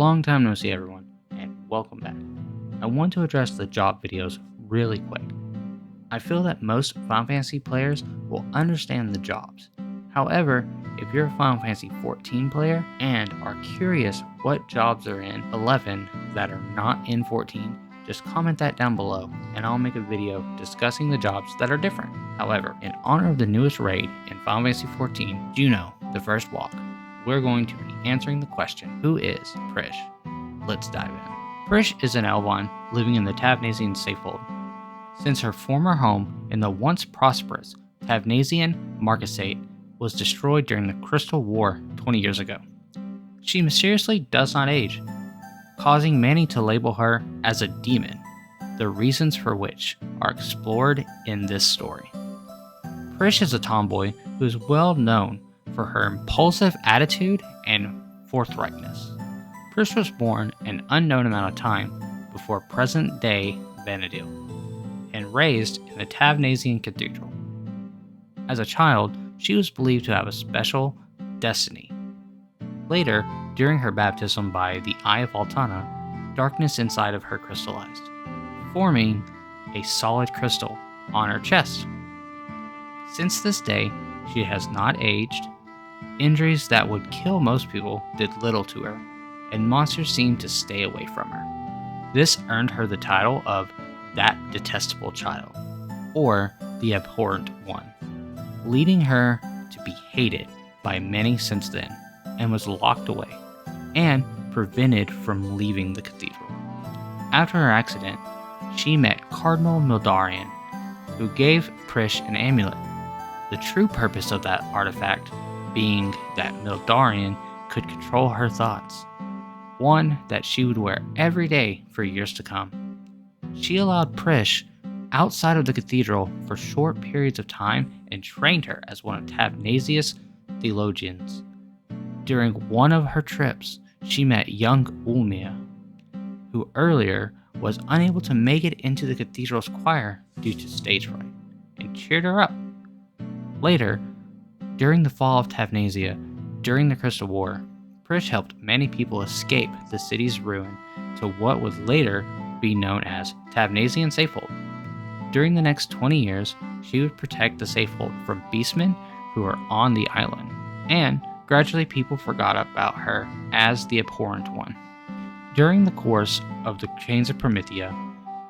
Long time no see everyone, and welcome back. I want to address the job videos really quick. I feel that most Final Fantasy players will understand the jobs. However, if you're a Final Fantasy 14 player and are curious what jobs are in 11 that are not in 14, just comment that down below and I'll make a video discussing the jobs that are different. However, in honor of the newest raid in Final Fantasy 14, Juno, the First Walk, we're going to be answering the question, who is Prishe? Let's dive in. Prishe is an Elvon living in the Tavnasian Safehold. Since her former home in the once prosperous Tavnasian Marquisate was destroyed during the Crystal War 20 years ago, she mysteriously does not age, causing many to label her as a demon, the reasons for which are explored in this story. Prishe is a tomboy who is well known for her impulsive attitude and forthrightness. Prishe was born an unknown amount of time before present-day Vana'diel, and raised in the Tavnasian Cathedral. As a child, she was believed to have a special destiny. Later, during her baptism by the Eye of Altana, darkness inside of her crystallized, forming a solid crystal on her chest. Since this day, she has not aged. Injuries that would kill most people did little to her, and monsters seemed to stay away from her. This earned her the title of that detestable child, or the abhorrent one, leading her to be hated by many since then, and was locked away, and prevented from leaving the cathedral. After her accident, she met Cardinal Mildarian, who gave Prishe an amulet, the true purpose of that artifact being that Mildarian could control her thoughts, one that she would wear every day for years to come. She allowed Prishe outside of the cathedral for short periods of time and trained her as one of Tavnasia's theologians. During one of her trips, she met young Ulmia, who earlier was unable to make it into the cathedral's choir due to stage fright, and cheered her up. Later, during the fall of Tavnasia, during the Crystal War, Prishe helped many people escape the city's ruin to what would later be known as Tavnasian Safehold. During the next 20 years, she would protect the Safehold from beastmen who were on the island, and gradually people forgot about her as the abhorrent one. During the course of the Chains of Promethea,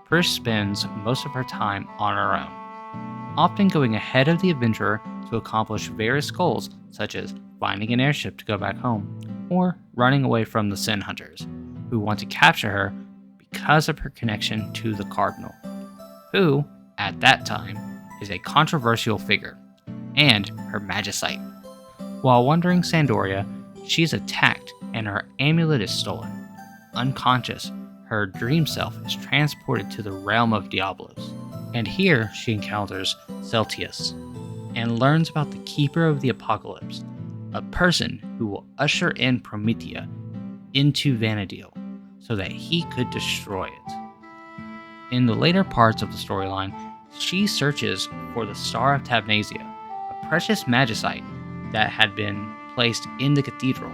Prishe spends most of her time on her own, often going ahead of the adventurer to accomplish various goals such as finding an airship to go back home, or running away from the Sin Hunters, who want to capture her because of her connection to the Cardinal, who, at that time, is a controversial figure, and her magicite. While wandering Sandoria, she is attacked and her amulet is stolen. Unconscious, her dream self is transported to the realm of Diablos, and here she encounters Celtius, and learns about the Keeper of the Apocalypse, a person who will usher in Promethea into Vana'diel so that he could destroy it. In the later parts of the storyline, she searches for the Star of Tavnasia, a precious magicite that had been placed in the cathedral,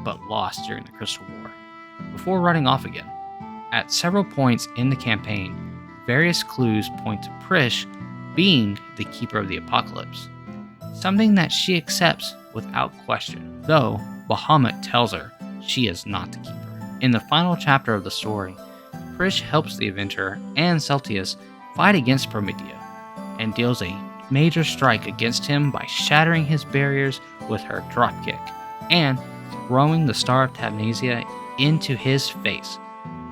but lost during the Crystal War, before running off again. At several points in the campaign, various clues point to Prishe being the Keeper of the Apocalypse, something that she accepts without question, though Bahamut tells her she is not the Keeper. In the final chapter of the story, Prishe helps the adventurer and Celtius fight against Promethea, and deals a major strike against him by shattering his barriers with her dropkick, and throwing the Star of Tavnasia into his face,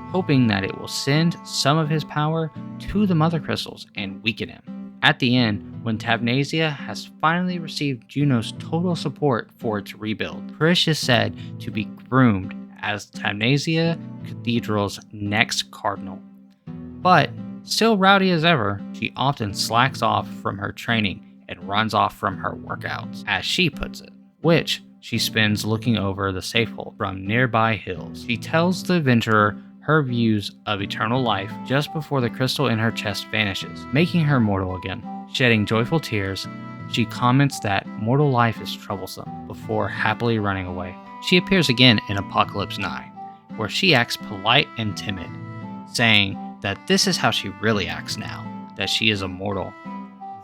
hoping that it will send some of his power to the Mother Crystals and weaken him. At the end, when Tavnasia has finally received Juno's total support for its rebuild, Prishe is said to be groomed as Tavnasia Cathedral's next cardinal. But, still rowdy as ever, she often slacks off from her training and runs off from her workouts, as she puts it, which she spends looking over the Safehold from nearby hills. She tells the adventurer her views of eternal life just before the crystal in her chest vanishes, making her mortal again. Shedding joyful tears, she comments that mortal life is troublesome before happily running away. She appears again in Apocalypse 9, where she acts polite and timid, saying that this is how she really acts now, that she is immortal.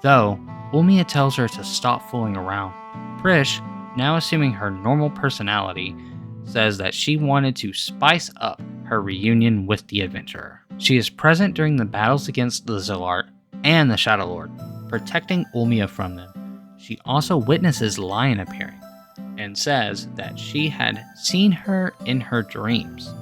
Though, Ulmia tells her to stop fooling around. Prishe, now assuming her normal personality, says that she wanted to spice up her reunion with the adventurer. She is present during the battles against the Zilart and the Shadow Lord, protecting Ulmia from them. She also witnesses Lion appearing, and says that she had seen her in her dreams.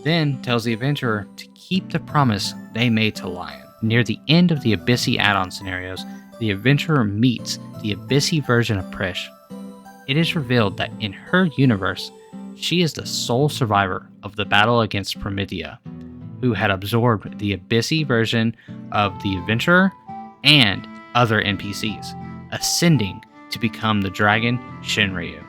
Then tells the adventurer to keep the promise they made to Lion. Near the end of the Abyssy add-on scenarios, the adventurer meets the Abyssy version of Prishe. It is revealed that in her universe, she is the sole survivor of the battle against Promethea, who had absorbed the Abyssy version of the adventurer and other NPCs, ascending to become the dragon Shinryu.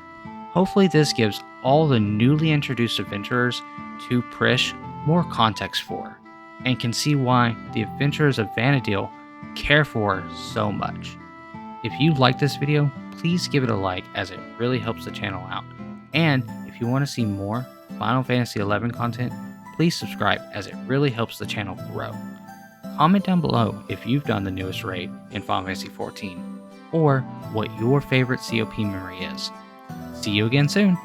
Hopefully this gives all the newly introduced adventurers to Prishe more context for her, and can see why the adventurers of Vana'diel care for her so much. If you like this video, please give it a like as it really helps the channel out. And if you want to see more Final Fantasy XI content, please subscribe as it really helps the channel grow. Comment down below if you've done the newest raid in Final Fantasy XIV, or what your favorite COP memory is. See you again soon!